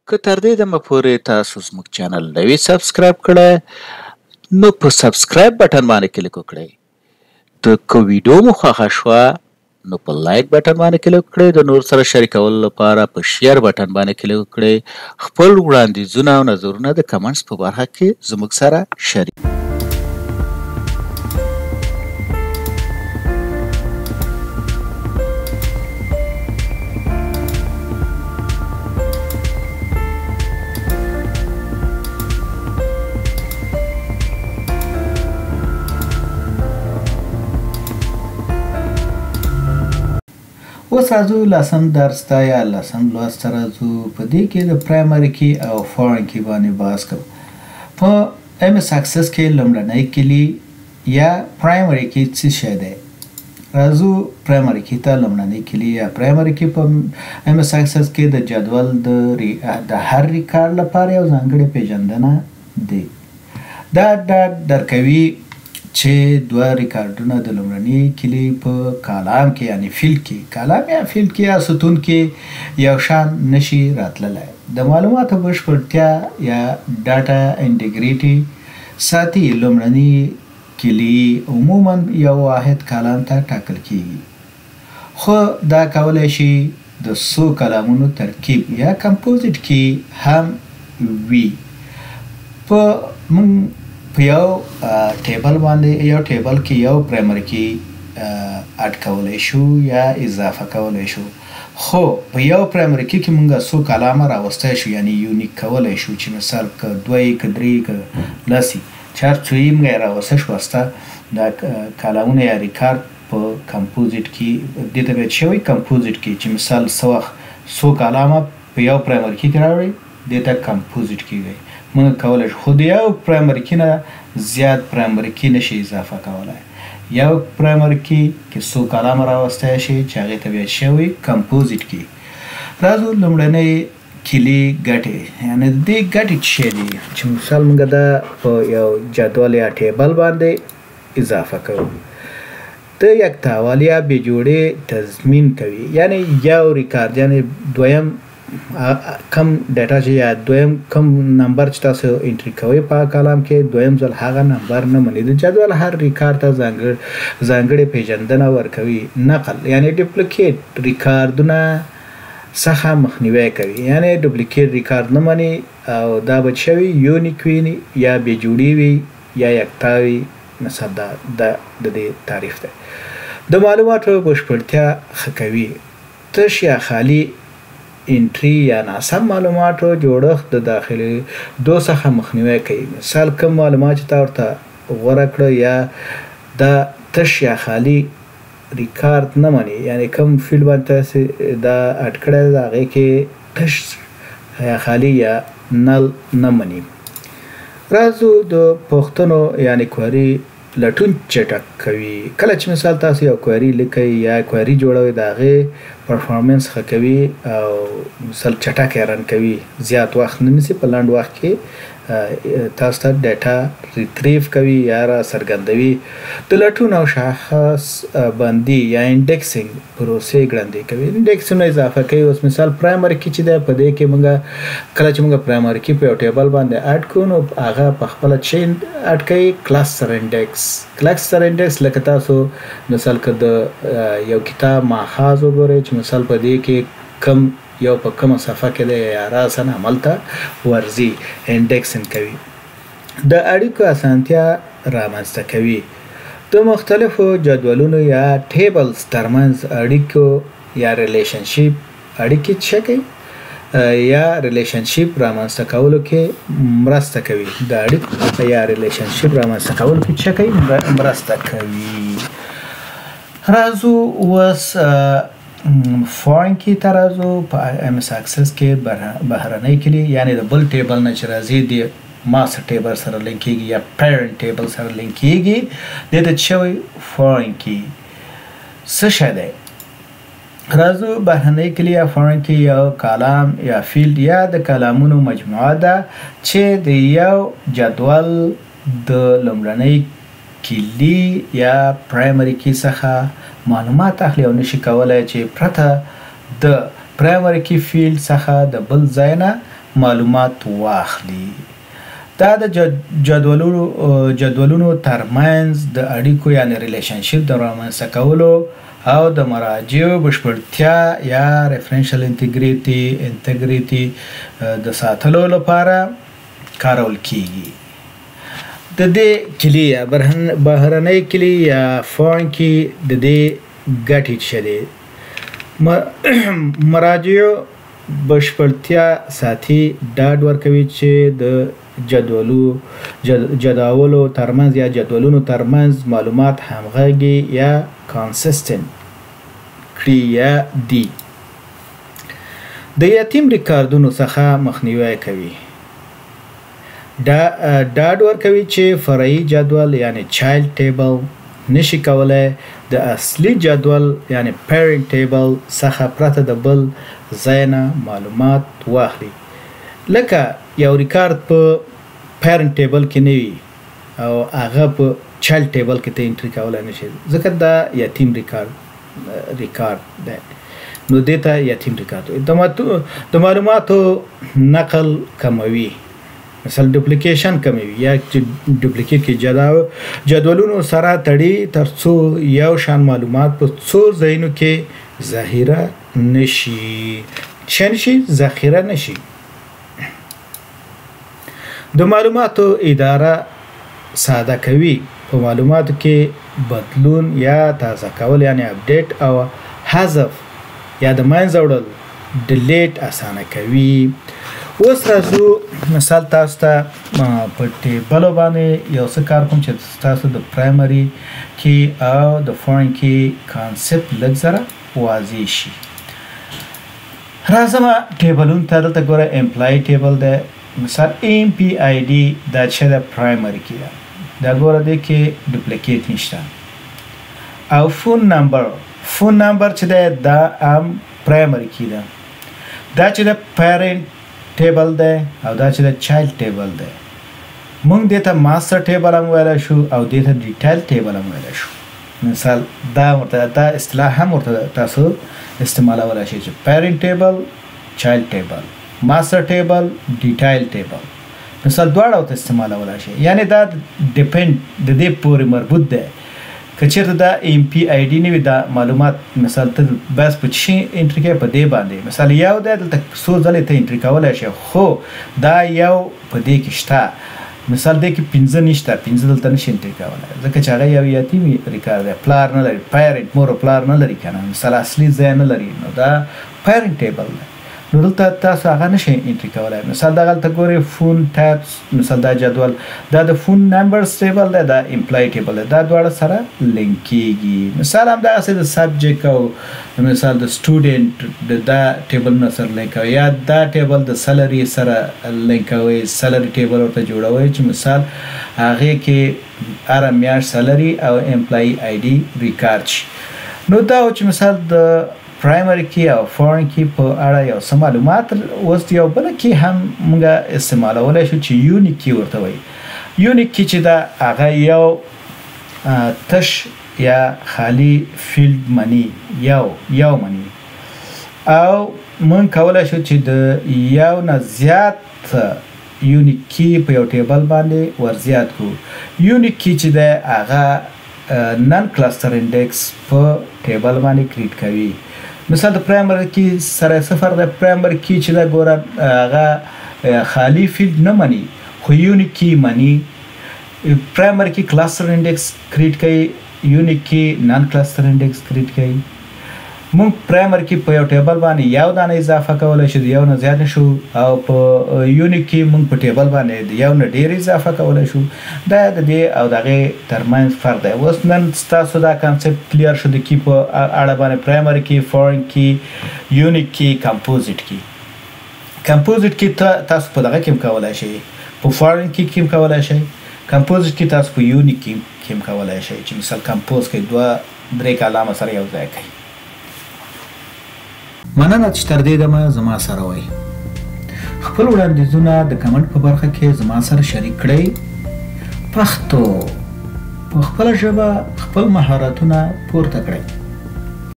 که تر دې دمه پورې تاسو زموږ چینل نه وي سبسکرایب کړی نو په سبسکرایب بټن باندې کلیک وکړئ. د که ویډیو مو خوښه شوه نو په لایک بټن باندې کلیک وکړئ. د نور سره شریکولو لپاره په شیر بټن باندې کلیک وکړئ. خپل وړاندیزونه او نظرونه د کمنټس په برخه کې زموږ سره شریک اوس راځو لسم درس ته یا لسم لوست ته راځو. په دې کې د پرایمري کی او فورن کی باندې بحث کوو. په MS اکسس کې لومړنی کلی یا پرایمري کی څه شی دی؟ راځو پرایمري کی ته لومړنی کلی یا پرایمري کی په MS اکسس کې د جدول د هر ریکارډ لپاره یو ځانګړی پیژندنه دی. دا درکوي چې دوه ریکارډونه د لومړني کلي په کالم کې یعنی فیلډ کې کالم یا فیلډ کې یا ستون کې یو شان نشي راتللی. د معلوماتو بشپړتیا یا ډاټا انټیګریټي ساتي. لومړني کلي عموما یو واحد کالم ته ټاکل کیږي، خو دا کولی شي د څو کلمونو ترکیب یا کمپوزیټ کی هم وي. په یو ټیبل باندې یو ټیبل کې یو پرایمري کی اډ کولی شو یا اضافه کولی شو، خو په یو پرایمري کی کې موږ څو کلمه راوستی شو یعنی یونیک کولی شو چې مثال که دوی که درې که لسي چې هر څو یې موږ راوسته شوسته دا کلمونه یا ریکارډ په کمپوزیټ کی دې ته باید شوی کمپوزیټ کی چې مثال څه وخت څو کلمه په یو پرایمري کی کې راوړئ دې ته کمپوزیټ کی وایي. موږ کولی شو خو د یو پرایمري کی نه زیات پرایمري کی نشي اضافه کولی. یو پرایمري کی کې څو کلمه راوستی شي چې هغې ته بیا شوی کمپوزیټ کی. راځو لومړنۍ کلي ګټې یعنې د دې ګټې څه شی دي چې مثال موږ دا په یو جدول یا ټیبل باندې اضافه کوو. د یک تحول یا بې جوړې تضمین کوي یعنې یو ریکارډ یعنې دویم کم ډیټا چې یا دویم کم نمبر چې تاسو انټري کوئ په کالم کې دویم ځل هغه نمبر نه مني. د جدول هر ریکارډ ته ځانګړې پیژندنه ورکوي. نقل یعنې ډپلیکیټ ریکارډونه څخه مخنیوی کوي یعنې ډپلیکیټ ریکارډ نه مني او دا به شوي یونیک وي یا بې جوړې وي یا یکتا وي. مثلا دا د دې تعریف دی. د معلوماتو بشپړتیا ښه کوي. تش یا خالي انټري یا ناسم معلوماتو جوړښت د داخلېدو څخه مخنیوی کوي. مثال کوم معلومات چې تا ورته غوره کړه یا دا تش یا خالي ریکارډ نه مني یعنې کوم فیلډ باندې تاسې دا اډ کړی د هغې کې تش یا خالي یا نل نه مني. راځو د پوښتنو یعنې کواري لټون چټک کوي. کله چې مثال تاسو یو کواري لیکئ یا کواري جوړوئ د هغې پرفارمنس ښه کوي او مثال چټک یې رن کوي، زیات وخت نه نیسي، په لنډ وخت کې تاسو ته ډیټا ریټریو کوي یا را څرګندوي. د لټون او شاخص بندي یا انډیکسینګ پروسې ګړندۍ کوي. انډیکسونه اضافه کوي. اوس مثال پرایمري کی چې دی په دې کې موږ کله چې موږ پرایمري کی په یو ټیبل باندې اډ کوو نو هغه په خپله څه اډ کوي کلسټر انډیکس. کلسټر انډیکس لکه تاسو مثال که د یو کتاب ماخذ وګورئ چې مثال په دې کې کم یو په کومه صفحه کې دی یا راسن عمل ته ورځي انډیکسینګ کوي. د اړیکو اسانتیا رامنځته کوي. د مختلفو جدولونو یا ټیبلز ترمنځ اړیکو یا ریلیشنشیپ اړیکې څه کوي یا ریلیشنشیپ رامنځته کولو کې مرسته کوي. د اړیکو یا ریلیشنشیپ رامنځته کولو کې څه کوي؟ مرسته کوي. راځو اوس فورن کی ته راځو. په MS اکسس کې بهرنی کلي یعنې د بل ټیبل نه چې راځي د ماسټر ټیبل سره لینک کیږي یا پیرنټ ټیبل سره لینک کیږي دې ته شوی فورن کی. څه شی دی؟ راځو بهرنی کلي یا فورن کی یو کالم یا فیلډ یا د کلمونو مجموعه ده چې د یو جدول د لومړنۍ کلي یا پرایمري کی څخه معلومات اخلي او نشي کولای چې پرته د پرایمري کی فیلډ څخه د بل ځای نه معلومات واخلي. دا د جدولونو ترمنځ د اړیکو یعنی ریلیشنشپ د رامنځته کولو او د مراجعو بشپړتیا یا ریفرنشل انټیګریټي د ساتلو لپاره کارول کیږي. د دې کلی یا بهرنۍ کلی یا فارن کی د دې ګټې شته مراجعو بشپړتیا ساتي ډاډ ورکوي چې د جداولو ترمنځ یا جدولونو ترمنځ معلومات همغږي یا کانسیسټنت کړي یا دي. د یتیم ریکاردونو څخه مخنیوی کوي. ډاډ ورکوي چې فرعي جدول یعنی چایلډ ټیبل نشي کولای د اصلي جدول یعنی پیرنټ ټیبل څخه پرته د بل ځای نه معلومات واخلي. لکه یو ریکارد په پیرنټ ټیبل کې نه وي او هغه په چایلډ ټیبل کې ته انټری کولای نشي ځکه دا یتیم ریکارد دی. نو دې ته یتیم ریکارد د معلوماتو نقل کموي، مثلا ډوپلیکیشن کموي یا چې ډوپلیکیټ کې جدولونو سره تړي ترڅو یو شان معلومات په څو ځایونو کې ذخیره نشي. د معلوماتو اداره ساده کوي. په معلوماتو کې بدلون یا تازه کول یعنی اپډیټ او حذف یا د منځه وړل ډیلیټ اسانه کوي. اوس راځو مثال تاسو ته په ټیبلو باندې یو څه کار کوم چې تاسو د پرایمري کې او د فارن کې کانسپټ لږ سره واضح شي. راځم ټیبلونو ته دلته ګوره امپلای ټیبل دی. مثال MPID دا چې د پرایمري کې ده دا ګوره دی کې ډوپلیکیټ نشته. او فون نمبر چې دی دا هم پرایمري کې ده. دا چې د پیرنټ ټیبل دی او دا چې د چایلډ ټیبل دی. موږ دې ته ماستر ټیبل هم ویلی شو او دې ته ډیټیل ټیبل هم ویلی شو. مثال دا اصطلاح هم ورته تاسو استعمالولی شئ چې پیرنټ ټیبل چایلډ ټیبل ماستر ټیبل ډیټیل ټیبل مثال دواړه ورته استعمالولی شئ. یعنی دا ډیپینډ د دې پورې مربوط دی. که چېرته دا MPID نه وي دا معلومات مثال ته بس په شي انټري کوي په دې باندې مثال یو دی دلته څو ځلې ته انټري کولی شي خو دا یو په دې کې شته. مثال دې کې 5 نشته 5 دلته نشي انټري کولی ځکه چې هغه یو یتیم ریکارډ دی پلار نه لري پیرنټ مور پلار نه لري که نه مثال اصلي ځای نه لري نو دا پیرنټ ټیبل دی. نو دلته تاسو هغه نشئ انټري کولی. مثال دغلته ګورئ فون ټیبس مثال دا جدول دا د فون نمبرز ټیبل دی دا امپلای ټیبل دی دا دواړه سره لینک کیږي. مثال همدغسې د سبجیکټ او مثال د سټوډنټ دا ټیبلونه سره لینک کوي یا دا ټیبل د سلري سره لینک کوي. سلري ټیبل ورته جوړوئ چې مثال هغې کې هره میاشت سلري او امپلای ID ریکارډ شي. نو دا چې مثال د پرایمري کې او فارن کې په اړه یو څه معلومات اوس یو بله کې هم موږ استعمالولی شو چې یونیک کی ورته وایي. یونیک کی چې دا هغه یو تش یا خالی فیلډ مني یو مني او موږ کولی شو چې د یو نه زیات یونیک کی په یو ټیبل باندې ورزیات کړو. یونیک کی چې دی هغه نن کلستر انډیکس په ټیبل باندې کریټ کوي. مثال د پرایمري کی سره صفر د پرایمري کی چې دا ګوره هغه خالی فیلډ نه مني خو یونیک کی مني. پرایمري کی کلستر انډیکس کریټ کوي یونیک کی نان کلستر انډیکس کریټ کوي. موږ پرایمري کی په یو ټیبل باندې یو دانه اضافه کولی شو د یو نه زیات نشو او په یونیک کی موږ په ټیبل باندې د یو نه ډېر اضافه کولی شو. دا د دې او د هغې ترمنځ فرق دی. اوس نن ستاسو دا کانسپټ کلیر شو د کی په اړه باندې پرایمري کی فارن کی یونیک کی کمپوزیټ کی. کمپوزیټ کی تاسو په دغه کې هم کولی شئ په فارن کی هم کولی شئ. کمپوزیټ کی تاسو په یونیک کی هم کولی شئ چې مثال کمپوز کوي 2-3 کلامه سره یو ځای کوي. مننه چې تر دې دمه زما سره وئ. خپل وړاندیزونه د کمنټ په برخه کې زما سره شریک کړئ. پښتو په خپله ژبه خپل مهارتونه پورته کړئ.